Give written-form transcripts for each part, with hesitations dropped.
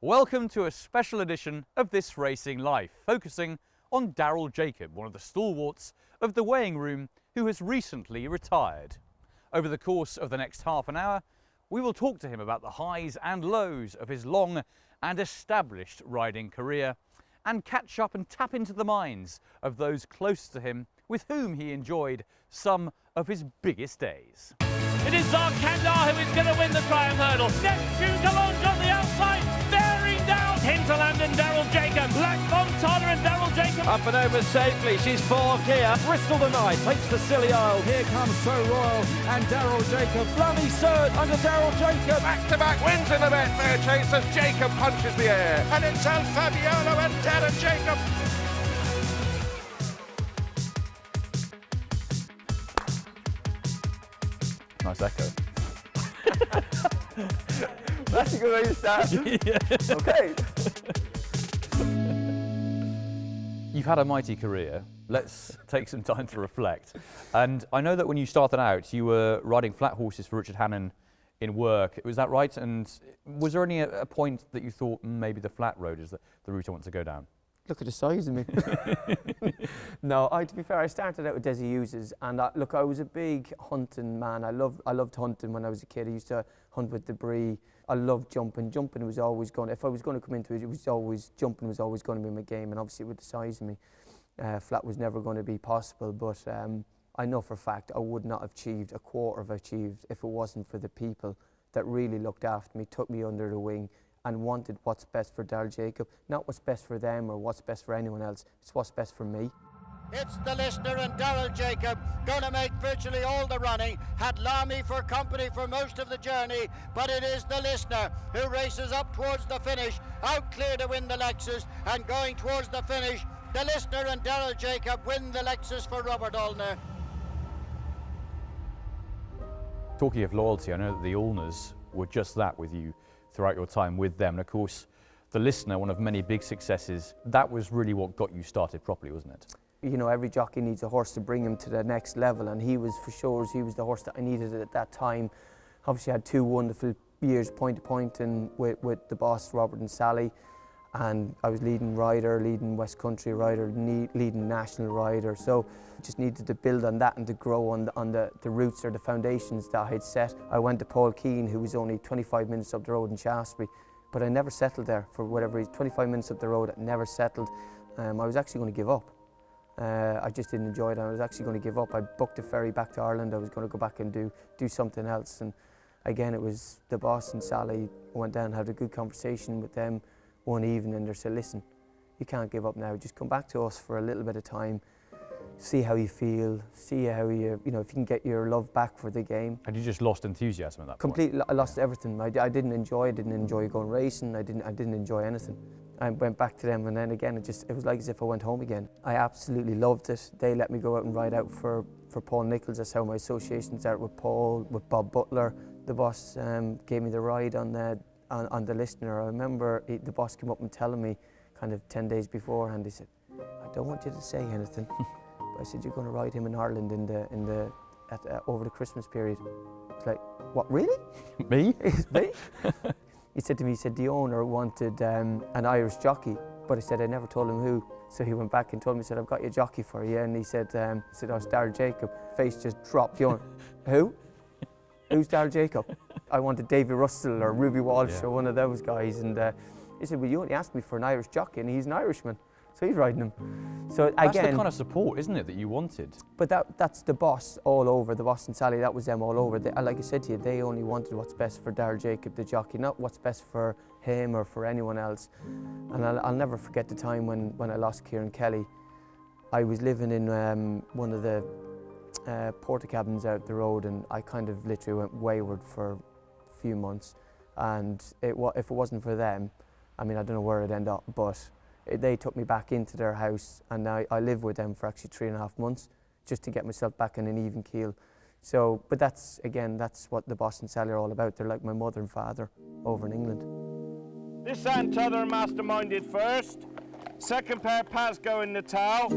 Welcome to a special edition of This Racing Life, focusing on Daryl Jacob, one of the stalwarts of the weighing room who has recently retired. Over the course of the next half an hour, we will talk to him about the highs and lows of his long and established riding career, and catch up and tap into the minds of those close to him with whom he enjoyed some of his biggest days. It is Zarkandar who is going to win the Triumph Hurdle. Neptune Collonges on the outside, bearing down Hinterland and Daryl Jacob. Black Montana and Daryl Jacob. Up and over safely, she's fourth here. Bristol the Knight takes the Silly Isle. Here comes So Royal and Daryl Jacob. Flammy third under Daryl Jacob. Back-to-back wins in the Betfair Chase as Jacob punches the air. And it's El Fabiano and Daryl Jacob. Nice echo. That's a good way to start. Okay. You've had a mighty career. Let's take some time to reflect. And I know that when you started out, you were riding flat horses for Richard Hannon in work. Was that right? And was there any a point that you thought maybe the flat road is the route I want to go down? Look at the size of me. No, to be fair, I started out with Desi Uses, and look, I was a big hunting man. I loved hunting when I was a kid. I used to hunt with debris. I loved jumping. Jumping was always going. If I was going to come into it, jumping was always going to be my game. And obviously, with the size of me, flat was never going to be possible. But I know for a fact I would not have achieved a quarter of achieved if it wasn't for the people that really looked after me, took me under the wing, and wanted what's best for Daryl Jacob. Not what's best for them or what's best for anyone else. It's what's best for me. It's the listener and Daryl Jacob going to make virtually all the running. Had Lamy for company for most of the journey, but it is the listener who races up towards the finish, out clear to win the Lexus, and going towards the finish, the listener and Daryl Jacob win the Lexus for Robert Allner. Talking of loyalty, I know that the Allners were just that with you throughout your time with them. And of course, the listener, one of many big successes, that was really what got you started properly, wasn't it? You know, every jockey needs a horse to bring him to the next level, and he was the horse that I needed at that time. Obviously, I had two wonderful years point to point and with the boss, Robert and Sally, and I was leading rider, leading West Country rider, leading national rider. So just needed to build on that and to grow on the roots or the foundations that I had set. I went to Paul Keane, who was only 25 minutes up the road in Shaftesbury, but I never settled there for whatever reason. 25 minutes up the road, I never settled. I was actually going to give up. I just didn't enjoy it. I was actually going to give up. I booked a ferry back to Ireland. I was going to go back and do something else. And again, it was the boss and Sally. I went down and had a good conversation with them one evening, and they said, listen, you can't give up now. Just come back to us for a little bit of time, see how you feel, see how if you can get your love back for the game. And you just lost enthusiasm at that point? Completely, I lost everything. I didn't enjoy going racing. I didn't enjoy anything. I went back to them, and then again, it was like as if I went home again. I absolutely loved it. They let me go out and ride out for Paul Nichols. That's how my association started with Paul, with Bob Butler. The boss gave me the ride on the listener. I remember the boss came up and telling me kind of 10 days beforehand, he said, I don't want you to say anything. But I said, you're going to ride him in Ireland over the Christmas period. It's like, what, really? Me? Me? He said to me, the owner wanted an Irish jockey, but I said, I never told him who. So he went back and told me, he said, I've got your jockey for you. And he said, oh, it's Daryl Jacob. Face just dropped. You know, who? Who's Daryl Jacob? I wanted Davy Russell or Ruby Walsh or one of those guys. And he said, well, you only asked me for an Irish jockey, and he's an Irishman. So he's riding him. So that's again, the kind of support, isn't it, that you wanted? But that's the boss all over, the boss and Sally, that was them all over. Like I said to you, they only wanted what's best for Daryl Jacob, the jockey, not what's best for him or for anyone else. And I'll never forget the time when I lost Kieran Kelly. I was living in one of the porta cabins out the road, and I kind of literally went wayward for a few months. And if it wasn't for them, I mean, I don't know where it'd end up, but they took me back into their house, and I lived with them for actually 3.5 months just to get myself back on an even keel. So, but that's what the boss and Sally are all about. They're like my mother and father over in England. This and t'other masterminded first. Second pair, Pasco in Natal.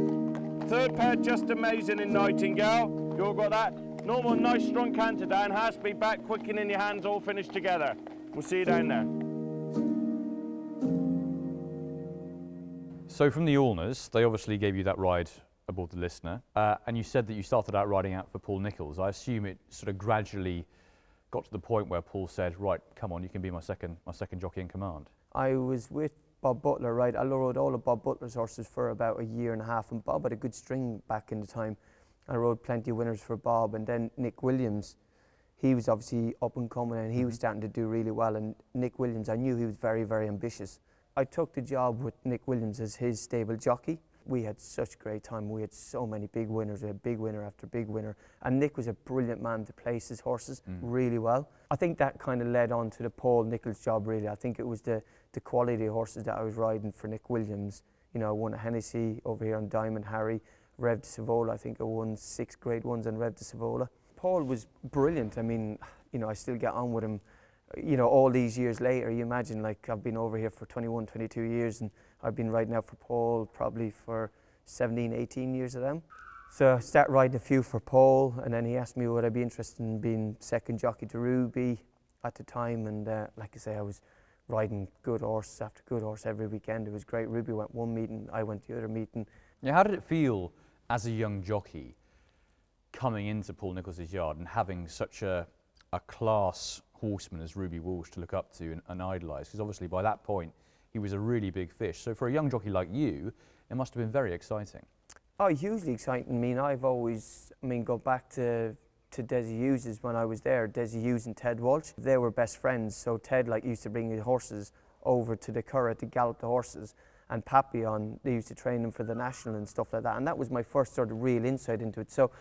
Third pair, Just Amazing in Nightingale. You all got that? Normal, nice, strong canter down. Has to be back, quick and in your hands, all finished together. We'll see you down there. So from the Allners, they obviously gave you that ride aboard the Listener, and you said that you started out riding out for Paul Nicholls. I assume it sort of gradually got to the point where Paul said, right, come on, you can be my second jockey in command. I was with Bob Butler, right? I rode all of Bob Butler's horses for about a year and a half, and Bob had a good string back in the time. I rode plenty of winners for Bob, and then Nick Williams, he was obviously up and coming, and he was starting to do really well. And Nick Williams, I knew he was very, very ambitious. I took the job with Nick Williams as his stable jockey. We had such a great time. We had so many big winners. We had big winner after big winner. And Nick was a brilliant man to place his horses really well. I think that kind of led on to the Paul Nicholls job, really. I think it was the quality of horses that I was riding for Nick Williams. You know, I won a Hennessy over here on Diamond Harry. Rev de Savola, I think I won 6 grade ones on Rev de Savola. Paul was brilliant. I mean, you know, I still get on with him. You know, all these years later, you imagine, like, I've been over here for 21, 22 years, and I've been riding out for Paul probably for 17, 18 years of them. So I started riding a few for Paul, and then he asked me would I be interested in being second jockey to Ruby at the time, and like I say, I was riding good horse after good horse every weekend. It was great. Ruby went one meeting, I went the other meeting. Yeah, how did it feel as a young jockey coming into Paul Nicholls' yard and having such a class horseman as Ruby Walsh to look up to and idolise? Because obviously by that point he was a really big fish. So for a young jockey like you, it must have been very exciting. Oh, hugely exciting. I mean, I've always, go back to Desi Hughes's when I was there. Desi Hughes and Ted Walsh, they were best friends. So Ted used to bring his horses over to the Curragh to gallop the horses, and Papillon, they used to train them for the national and stuff like that. And that was my first sort of real insight into it. So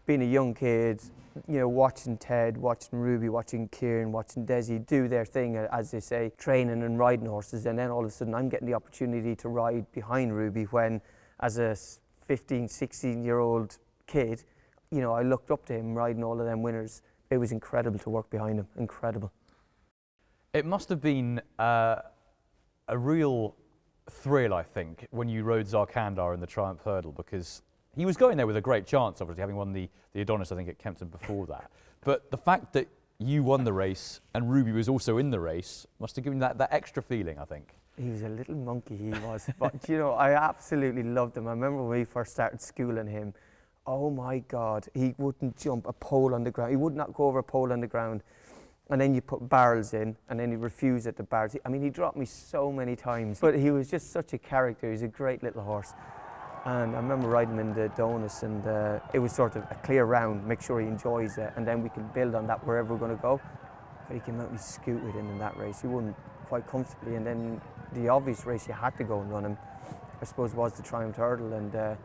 being a young kid, you know, watching Ted, watching Ruby, watching Kieran, watching Desi do their thing, as they say, training and riding horses, and then all of a sudden I'm getting the opportunity to ride behind Ruby when, as a 15, 16-year-old kid, you know, I looked up to him riding all of them winners. It was incredible to work behind him, incredible. It must have been a real thrill, I think, when you rode Zarkandar in the Triumph Hurdle, because he was going there with a great chance, obviously, having won the Adonis, I think, at Kempton before that. But the fact that you won the race and Ruby was also in the race must have given that extra feeling, I think. He was a little monkey, he was. But, you know, I absolutely loved him. I remember when we first started schooling him, oh my God, he wouldn't jump a pole on the ground. He would not go over a pole on the ground. And then you put barrels in, and then he refused at the barrels. I mean, he dropped me so many times. But he was just such a character. He's a great little horse. And I remember riding him in the Adonis, and it was sort of a clear round, make sure he enjoys it, and then we can build on that wherever we're going to go. But he came out and he scooted in that race. He won quite comfortably, and then the obvious race you had to go and run him, I suppose, was the Triumph Hurdle. And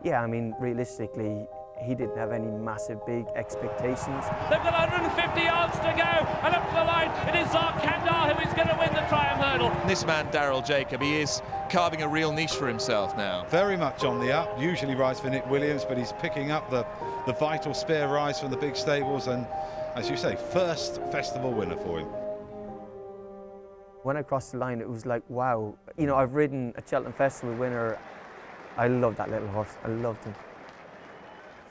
yeah, I mean, realistically, he didn't have any massive big expectations. They've got 150 yards to go, and up to the line it is Zarkandar who is going to win the Triumph Hurdle. This man, Daryl Jacob, he is carving a real niche for himself now. Very much on the up, usually rides for Nick Williams, but he's picking up the vital spare rides from the big stables, and as you say, first festival winner for him. When I crossed the line, it was like, wow. You know, I've ridden a Cheltenham Festival winner. I love that little horse. I loved him.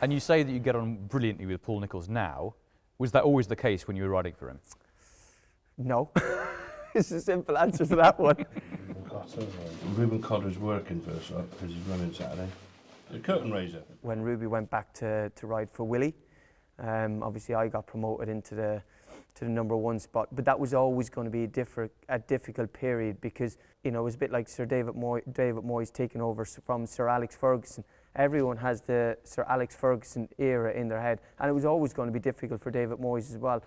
And you say that you get on brilliantly with Paul Nicholls now. Was that always the case when you were riding for him? No. It's a simple answer to that one. Ruben Codder's working for us because he's running Saturday. The curtain raiser. When Ruby went back to ride for Willie, obviously I got promoted into the #1 spot, but that was always going to be a difficult period because, you know, it was a bit like Sir David Moyes taking over from Sir Alex Ferguson. Everyone has the Sir Alex Ferguson era in their head, and it was always going to be difficult for David Moyes as well.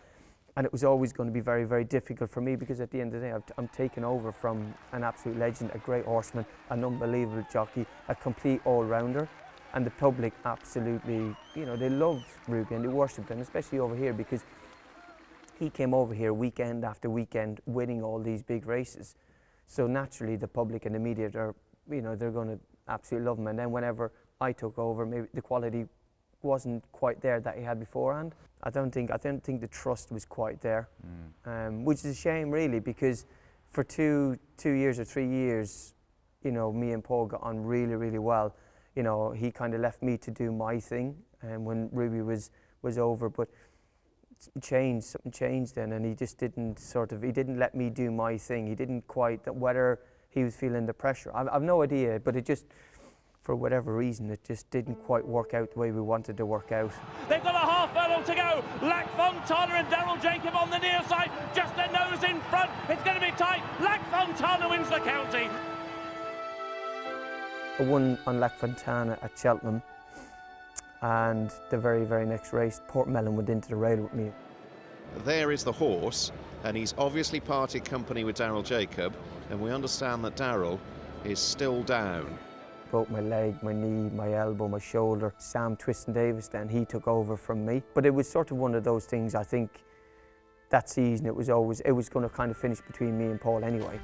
And it was always going to be very, very difficult for me because at the end of the day, I'm taking over from an absolute legend, a great horseman, an unbelievable jockey, a complete all-rounder. And the public absolutely, you know, they loved Ruby and they worshipped him, especially over here because he came over here weekend after weekend winning all these big races. So naturally the public and the media are, you know, they're going to absolutely love him. And then whenever I took over, maybe the quality wasn't quite there that he had beforehand. I don't think the trust was quite there, which is a shame really, because for two years or 3 years, you know, me and Paul got on really, really well. You know, he kind of left me to do my thing, and when Ruby was over, but something changed then, and he just didn't he didn't let me do my thing. He didn't quite, whether he was feeling the pressure. I've no idea, but it just, for whatever reason, it just didn't quite work out the way we wanted to work out. They've got a half furlong to go. Lac Fontana and Daryl Jacob on the near side, just a nose in front. It's going to be tight. Lac Fontana wins the county. I won on Lac Fontana at Cheltenham, and the very, very next race, Portmelon went into the rail with me. There is the horse, and he's obviously parted company with Daryl Jacob, and we understand that Daryl is still down. Broke my leg, my knee, my elbow, my shoulder. Sam Twiston-Davis, then he took over from me. But it was sort of one of those things, I think, that season it was going to kind of finish between me and Paul anyway.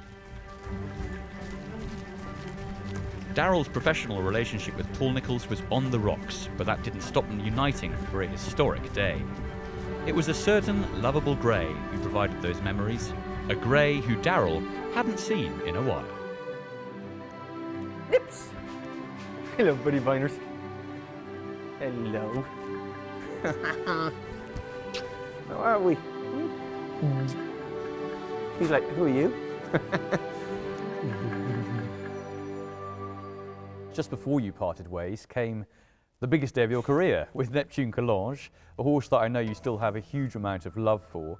Daryl's professional relationship with Paul Nicholls was on the rocks, but that didn't stop them uniting for a historic day. It was a certain lovable grey who provided those memories, a grey who Daryl hadn't seen in a while. Nips! Hello, buddy Viners. Hello. How are we? He's like, who are you? Just before you parted ways came the biggest day of your career with Neptune Collonges, a horse that I know you still have a huge amount of love for,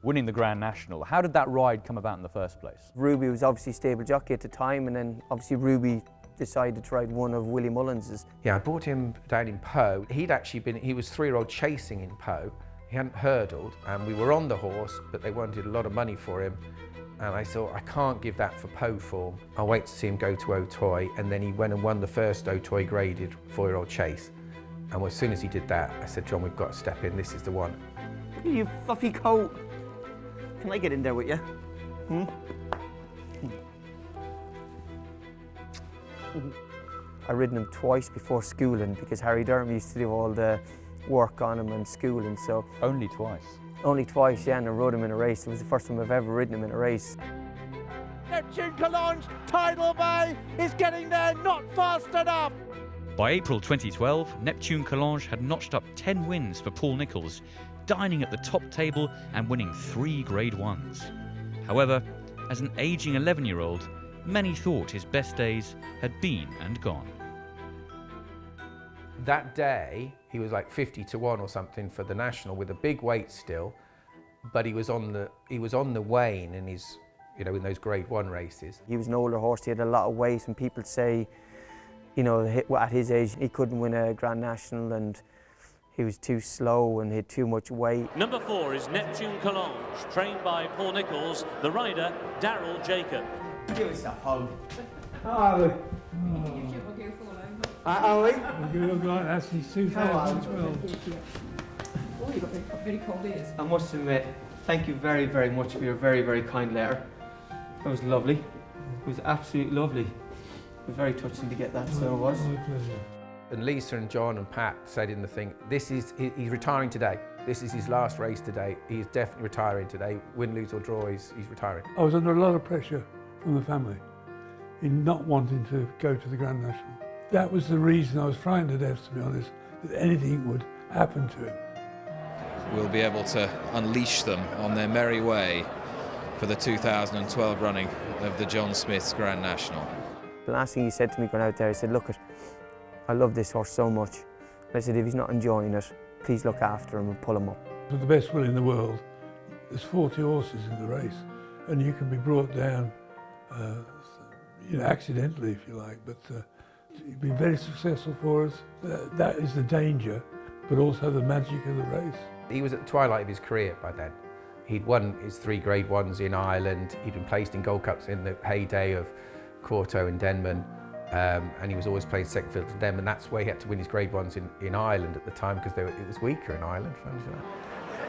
winning the Grand National. How did that ride come about in the first place? Ruby was obviously stable jockey at the time, and then obviously Ruby decided to ride one of Willie Mullins's. Yeah, I bought him down in Poe. He was 3-year-old chasing in Poe. He hadn't hurdled, and we were on the horse, but they wanted a lot of money for him. And I thought, I can't give that for Poe form. I'll wait to see him go to Auteuil, and then he went and won the first Auteuil graded 4-year-old chase. And as soon as he did that, I said, John, we've got to step in, this is the one. You fluffy coat. Can I get in there with you? I'd ridden him twice before schooling because Harry Durham used to do all the work on him and schooling, so. Only twice? Only twice, yeah, and I rode him in a race. It was the first time I've ever ridden him in a race. Neptune Collonges, Tidal Bay is getting there, not fast enough. By April 2012, Neptune Collonges had notched up 10 wins for Paul Nicholls, dining at the top table and winning 3 Grade 1s. However, as an ageing 11-year-old, many thought his best days had been and gone. That day, he was like 50-1 or something for the National with a big weight still, but he was on the wane in his, in those Grade 1 races. He was an older horse, he had a lot of weight, and people say, at his age, he couldn't win a Grand National and he was too slow and he had too much weight. Number 4 is Neptune Collonges, trained by Paul Nicholls, the rider, Daryl Jacob. Give us a hug. Are we? Are we? You look like that's his 2012. Oh, you've got very cold ears. I must admit, thank you very, very much for your very, very kind letter. That was lovely. It was absolutely lovely. It was very touching to get that, so it was. My pleasure. And Lisa and John and Pat said in the thing, he's retiring today. This is his last race today. He's definitely retiring today. Win, lose or draw, he's retiring. I was under a lot of pressure from the family in not wanting to go to the Grand National. That was the reason I was frightened to death, to be honest, that anything would happen to him. We'll be able to unleash them on their merry way for the 2012 running of the John Smith's Grand National. The last thing he said to me going out there, he said, look, I love this horse so much. I said, if he's not enjoying it, please look after him and pull him up. With the best will in the world, there's 40 horses in the race, and you can be brought down, accidentally, if you like, but you've been very successful for us. That is the danger, but also the magic of the race. He was at the twilight of his career by then. He'd won his 3 Grade 1s in Ireland. He'd been placed in Gold Cups in the heyday of Courtauld and Denman, and he was always playing second fiddle to them, and that's where he had to win his Grade 1s in Ireland at the time because it was weaker in Ireland.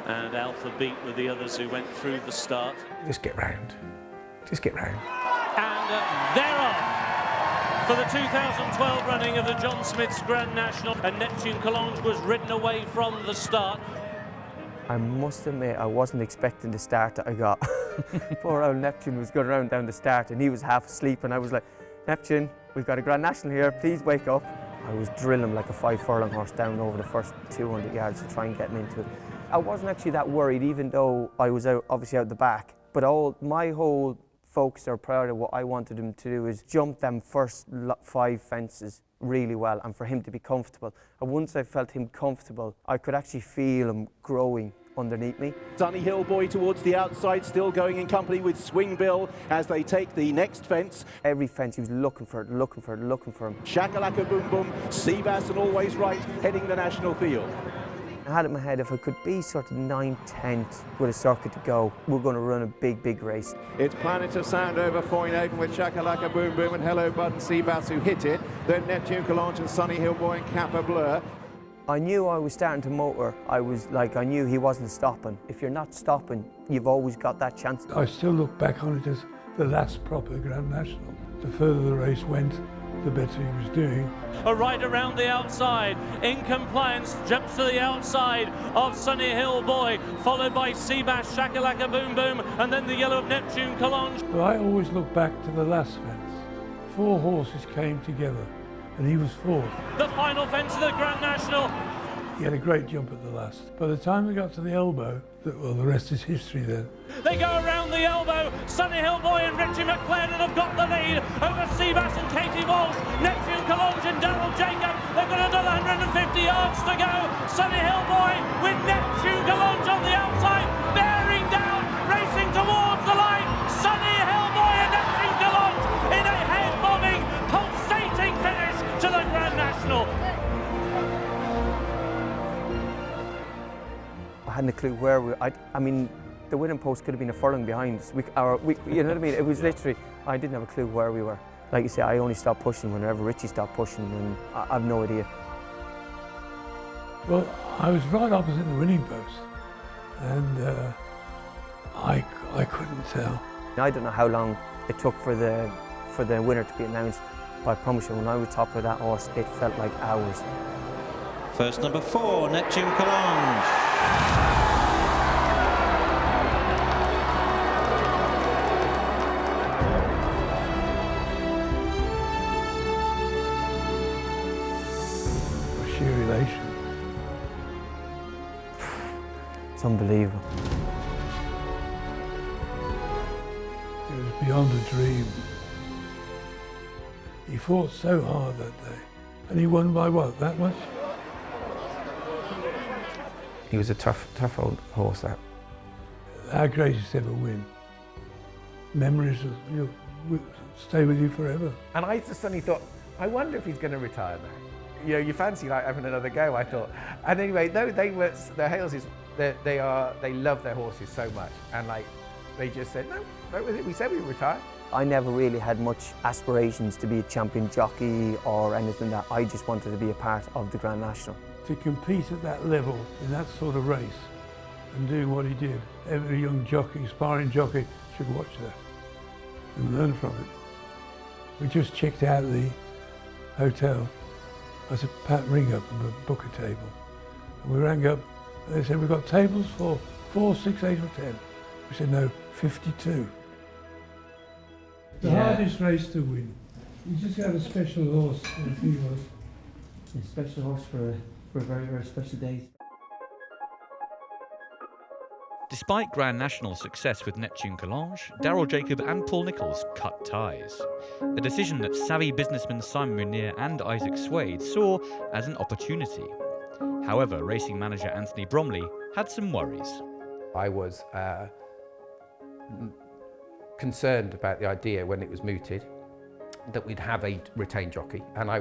And Alpha beat with the others who went through the start. Just get round. Just get round. And they're off for the 2012 running of the John Smith's Grand National, and Neptune Collonges was ridden away from the start. I must admit, I wasn't expecting the start that I got. Poor old Neptune was going around down the start and he was half asleep, and I was like, Neptune, we've got a Grand National here, please wake up. I was drilling him like a 5-furlong horse down over the first 200 yards to try and get him into it. I wasn't actually that worried, even though I was obviously out the back, but my whole focus or priority, what I wanted him to do is jump them first 5 fences really well, and for him to be comfortable. And once I felt him comfortable, I could actually feel him growing underneath me. Sunny Hill Boy towards the outside, still going in company with Swing Bill as they take the next fence. Every fence he was looking for it, looking for it, looking for him. Shakalaka Boom Boom, Seabass and Always Right heading the national field. I had in my head, if I could be sort of 9/10 with a circuit to go, we're going to run a big, big race. It's Planet of Sound over Foynaven with Shakalaka Boom Boom and Hello Bud and Seabass who hit it. Then Neptune Collonges and Sunny Hill Boy and Kappa Blur. I knew I was starting to motor. I knew he wasn't stopping. If you're not stopping, you've always got that chance. I still look back on it as the last proper Grand National. The further the race went, the better he was doing. A right around the outside, in compliance, jumps to the outside of Sunny Hill Boy, followed by Seabass, Shakalaka Boom Boom, and then the yellow of Neptune Collonges. But I always look back to the last fence. 4 horses came together, and he was 4th. The final fence of the Grand National. He had a great jump at the last. By the time we got to the elbow, well, the rest is history then. They go around the elbow. Sunny Hill Boy and Richie McClendon have got the lead over Seabass and Katie Walsh. Neptune Collonges and Daryl Jacob. They've got another 150 yards to go. Sunny Hill Boy with Neptune Collonges on the outside, bearing down, racing towards the line. Sunny Hill Boy and Neptune Collonges in a head-bobbing, pulsating finish to the Grand National. I hadn't a clue where we were. I mean, the winning post could have been a furlong behind us. You know what I mean? It was literally, I didn't have a clue where we were. Like you say, I only stopped pushing whenever Richie stopped pushing, and I have no idea. Well, I was right opposite the winning post, and I couldn't tell. I don't know how long it took for the winner to be announced, but I promise you, when I was top of that horse, it felt like hours. First number 4, Neptune Collonges. Sheer elation. It's unbelievable. It was beyond a dream. He fought so hard that day, and he won by what, that much? He was a tough old horse, that. Our greatest ever win. Memories will stay with you forever. And I just suddenly thought, I wonder if he's going to retire now. You know, you fancy like having another go, I thought. And anyway, no, the Haleses, they love their horses so much, and like they just said, no, we said we would retire. I never really had much aspirations to be a champion jockey or anything that. I just wanted to be a part of the Grand National. To compete at that level, in that sort of race, and doing what he did, every young jockey, aspiring jockey, should watch that and learn from it. We just checked out the hotel. I said, Pat, ring up and book a table. And we rang up, and they said, we've got tables for 4, 6, 8 or 10. We said, no, 52. The hardest race to win. You just got a special horse, if he was. A special horse for a very, very special day. Despite Grand National success with Neptune Collonges, Daryl Jacob and Paul Nicholls cut ties. A decision that savvy businessmen Simon Munier and Isaac Swade saw as an opportunity. However, racing manager Anthony Bromley had some worries. I was concerned about the idea when it was mooted that we'd have a retained jockey, and I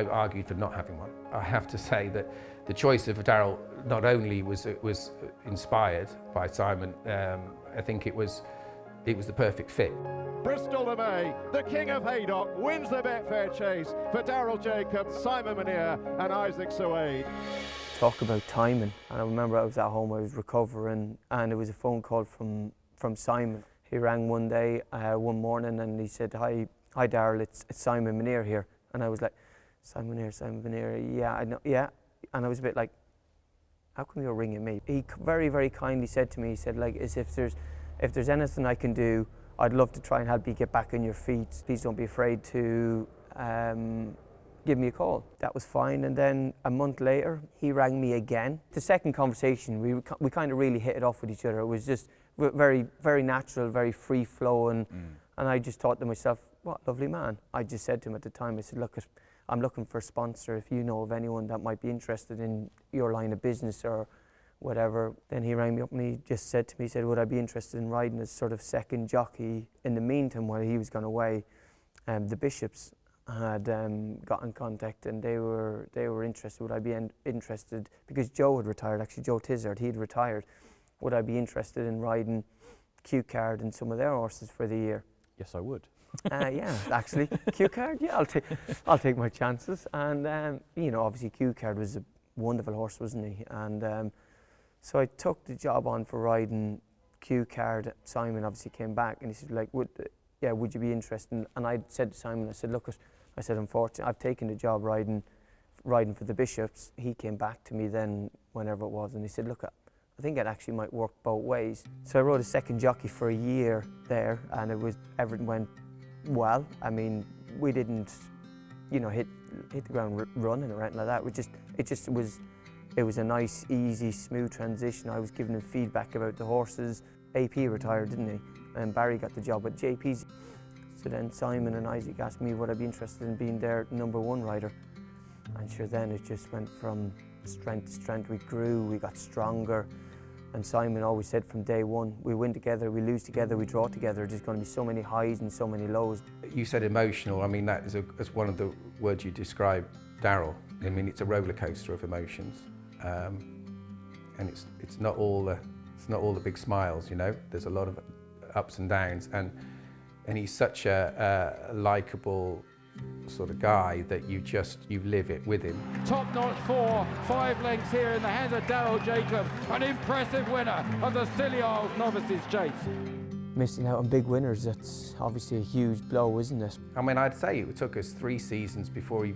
argued for not having one. I have to say that the choice of Daryl not only was inspired by Simon, I think it was the perfect fit. Bristol de May, the king of Haydock, wins the Betfair Chase for Daryl Jacob, Simon Munier and Isaac Swade. Talk about timing. And I remember I was at home, I was recovering, and it was a phone call from Simon. He rang one day, one morning, and he said, Hi Daryl, it's Simon Munier here. And I was like, Simon Munier, yeah, I know, yeah. And I was a bit like, how come you're ringing me? He very, very kindly said to me, he said, like, as if there's anything I can do, I'd love to try and help you get back on your feet. Please don't be afraid to give me a call. That was fine. And then a month later, he rang me again. The second conversation, we kind of really hit it off with each other. It was just very, very natural, very free flowing. And I just thought to myself, what a lovely man. I just said to him at the time, I said, look, I'm looking for a sponsor. If you know of anyone that might be interested in your line of business or whatever. Then he rang me up and he just said to me, he said, would I be interested in riding as sort of second jockey? In the meantime, while he was gone away, the Bishops had got in contact and they were interested. Would I be interested, because Joe had retired, actually Joe Tizard, he'd retired. Would I be interested in riding Q Card and some of their horses for the year? Yes, I would. Yeah, actually, Q Card, yeah, I'll take my chances. And you know, obviously Q Card was a wonderful horse, wasn't he? And so I took the job on for riding Q Card. Simon obviously came back and he said, like, would you be interested? And I said to Simon, I said, look, I said, unfortunately, I've taken the job riding for the Bishops. He came back to me then, whenever it was, and he said, look, I think it actually might work both ways. So I rode a second jockey for a year there, and everything went well. I mean, we didn't, you know, hit the ground running or anything like that. It was a nice, easy, smooth transition. I was giving him feedback about the horses. AP retired, didn't he? And Barry got the job at JP's. So then Simon and Isaac asked me would I be interested in being their #1 rider. And sure, then it just went from strength to strength. We grew, we got stronger. And Simon always said from day one, we win together, we lose together, we draw together. There's going to be so many highs and so many lows. You said emotional. I mean, that is one of the words you describe Daryl. I mean, it's a roller coaster of emotions. And it's not all the big smiles, you know. There's a lot of ups and downs, and he's such a likeable sort of guy that you live it with him. Top notch 4, 5 lengths here in the hands of Daryl Jacob, an impressive winner of the Scilly Isles Novices Chase. Missing out on big winners, that's obviously a huge blow, isn't it? I mean, I'd say it took us 3 seasons before he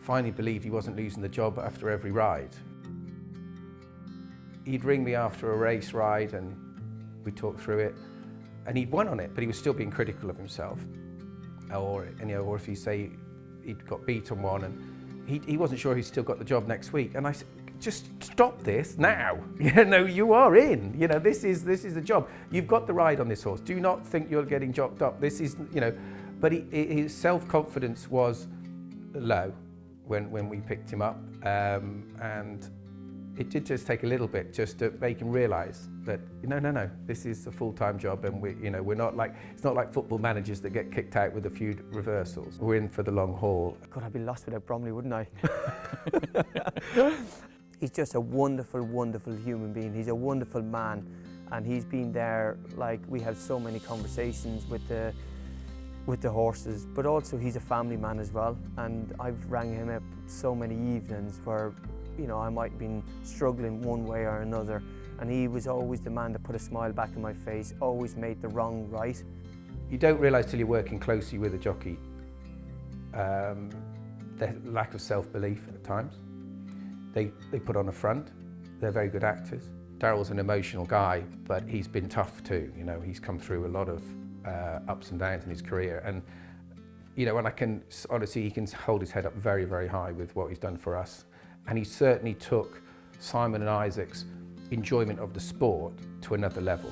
finally believed he wasn't losing the job after every ride. He'd ring me after a race ride and we'd talk through it, and he'd won on it, but he was still being critical of himself. Or if you say he'd got beat on one and he wasn't sure he's still got the job next week. And I said, just stop this now. You know, you are in. You know, this is the job. You've got the ride on this horse. Do not think you're getting jocked up. This is, you know, but his self-confidence was low when we picked him up, and it did just take a little bit just to make him realise that no, this is a full-time job, and we're not like, it's not like football managers that get kicked out with a few reversals. We're in for the long haul. God, I'd be lost without Bromley, wouldn't I? He's just a wonderful, wonderful human being. He's a wonderful man, and he's been there. Like, we have so many conversations with the horses, but also he's a family man as well. And I've rang him up so many evenings where, you know, I might have been struggling one way or another, and he was always the man that put a smile back in my face, always made the wrong right. You don't realise till you're working closely with a jockey their lack of self-belief at times. They put on a front, they're very good actors. Daryl's an emotional guy, but he's been tough too. You know, he's come through a lot of ups and downs in his career, and you know, and I can honestly, he can hold his head up very, very high with what he's done for us. And he certainly took Simon and Isaac's enjoyment of the sport to another level.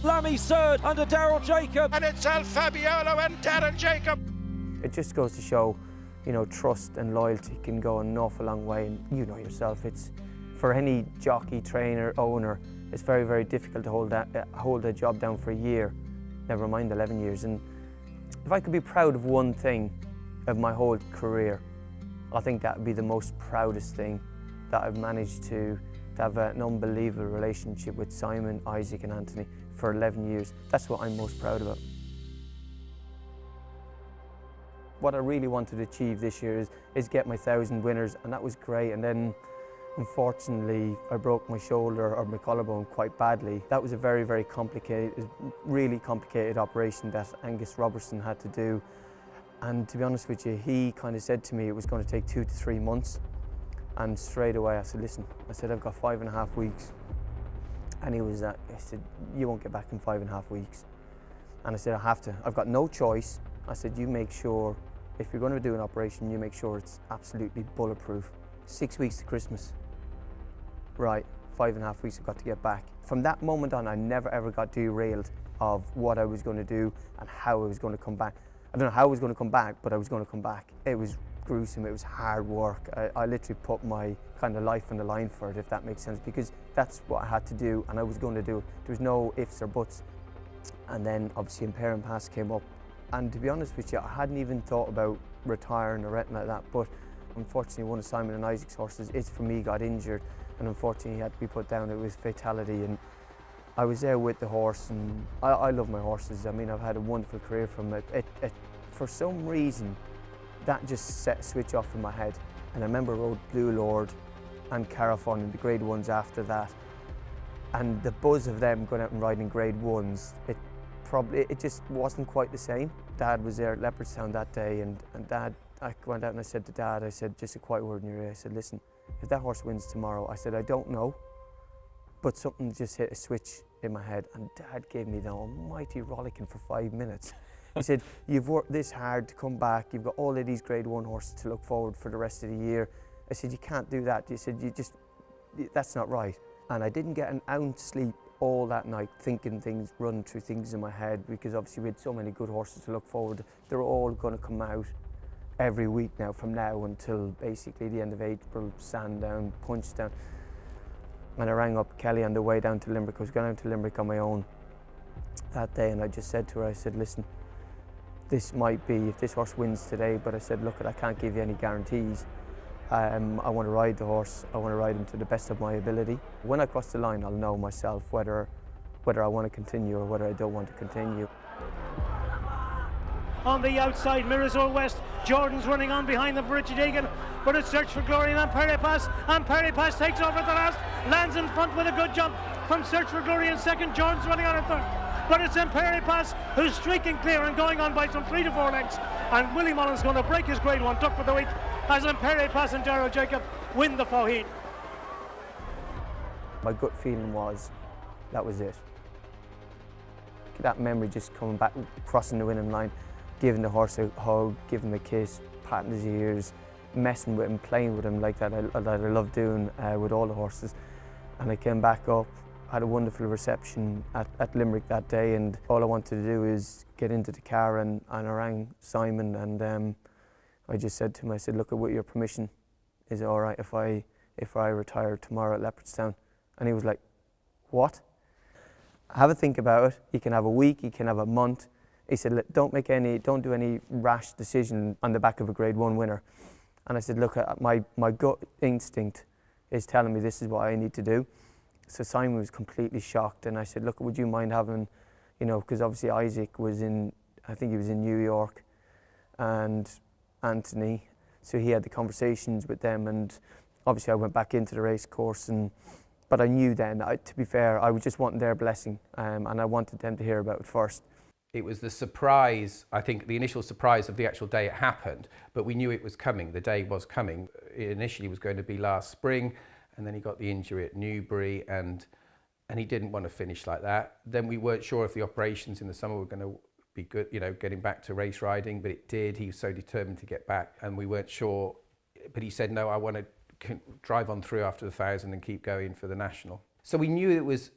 Lammy third under Daryl Jacob. And it's El Fabiolo and Daryl Jacob. It just goes to show, you know, trust and loyalty can go an awful long way. And you know yourself, it's for any jockey, trainer, owner, it's very, very difficult to hold a job down for a year, never mind 11 years. And if I could be proud of one thing of my whole career, I think that would be the most proudest thing, that I've managed to have an unbelievable relationship with Simon, Isaac and Anthony for 11 years. That's what I'm most proud about. What I really wanted to achieve this year is get my 1,000 winners, and that was great. And then unfortunately I broke my shoulder or my collarbone quite badly. That was a very, very complicated, really complicated operation that Angus Robertson had to do. And to be honest with you, he kind of said to me it was going to take 2 to 3 months. And straight away I said, listen, I said, I've got 5.5 weeks. And he was, I said, you won't get back in 5.5 weeks. And I said, I have to, I've got no choice. I said, you make sure, if you're going to do an operation, you make sure it's absolutely bulletproof. 6 weeks to Christmas. Right, 5.5 weeks I got to get back. From that moment on, I never ever got derailed of what I was going to do and how I was going to come back. I don't know how I was going to come back, but I was going to come back. It was gruesome, it was hard work. I literally put my kind of life on the line for it, if that makes sense, because that's what I had to do and I was going to do it. There was no ifs or buts. And then obviously Imperial Pass came up, and to be honest with you, I hadn't even thought about retiring or anything like that, but unfortunately one of Simon and Isaac's horses, It's For Me, got injured, and unfortunately he had to be put down. It was fatality, and I was there with the horse, and I love my horses. I mean, I've had a wonderful career from it. For some reason, that just set a switch off in my head. And I remember I rode Blue Lord and Carafon in the grade ones after that. And the buzz of them going out and riding grade ones, it just wasn't quite the same. Dad was there at Leopardstown that day, and Dad, I went out and I said to Dad, I said, just a quiet word in your ear. I said, listen, if that horse wins tomorrow, I said, I don't know, but something just hit a switch in my head, and Dad gave me the almighty rollicking for 5 minutes. He said, you've worked this hard to come back, you've got all of these grade one horses to look forward for the rest of the year. I said, you can't do that. He said, that's not right. And I didn't get an ounce sleep all that night, thinking things, running through things in my head, because obviously we had so many good horses to look forward to. They're all going to come out every week now, from now until basically the end of April, Sandown, Punchestown. And I rang up Kelly on the way down to Limerick. I was going down to Limerick on my own that day, and I just said to her, I said, listen, this might be, if this horse wins today, but I said, look, I can't give you any guarantees. I want to ride the horse, I want to ride him to the best of my ability. When I cross the line, I'll know myself whether I want to continue or whether I don't want to continue. On the outside, Mirazor West, Jordan's running on behind them for Richie Deegan, but it's Search for Glory and Perry Pass takes over at the last, lands in front with a good jump from Search for Glory in second, Jordan's running on in third. But it's Imperi Pass who's streaking clear and going on by some 3 to 4 lengths, and Willie Mullen's going to break his grade one duck for the week as Imperi Pass and Daryl Jacob win the Faugheen. My gut feeling was that was it. That memory just coming back, crossing the winning line, giving the horse a hug, giving him a kiss, patting his ears, messing with him, playing with him like that I love doing with all the horses. And I came back up, had a wonderful reception at Limerick that day, and all I wanted to do is get into the car, and I rang Simon, and I just said to him, I said, look, with your permission, is it all right if I retire tomorrow at Leopardstown? And he was like, what? Have a think about it. You can have a week, you can have a month. He said, don't do any rash decision on the back of a grade one winner. And I said, look, my gut instinct is telling me this is what I need to do. So Simon was completely shocked, and I said, look, would you mind having, because obviously Isaac was I think he was in New York, and Anthony, so he had the conversations with them, and obviously I went back into the race course, but I knew then, to be fair, I was just wanting their blessing, and I wanted them to hear about it first. It was the surprise, I think the initial surprise of the actual day it happened, but we knew it was coming, the day was coming. It initially was going to be last spring, and then he got the injury at Newbury, and he didn't want to finish like that. Then we weren't sure if the operations in the summer were going to be good, getting back to race riding, but it did. He was so determined to get back, and we weren't sure, but he said, no, I want to drive on through after the 1,000 and keep going for the National. So we knew it was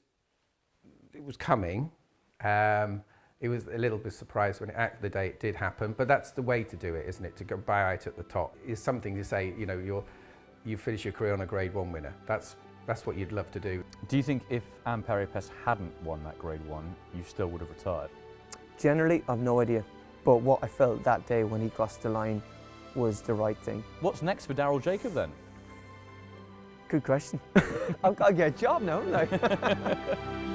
coming. It was a little bit surprised when the day it did happen, but that's the way to do it, isn't it? To go buy out at the top is something to say, you finish your career on a grade one winner. That's what you'd love to do. Do you think if Imperi Pass hadn't won that grade one, you still would have retired? Generally, I've no idea, but what I felt that day when he crossed the line was the right thing. What's next for Daryl Jacob then? Good question. I've got to get a job now, haven't I?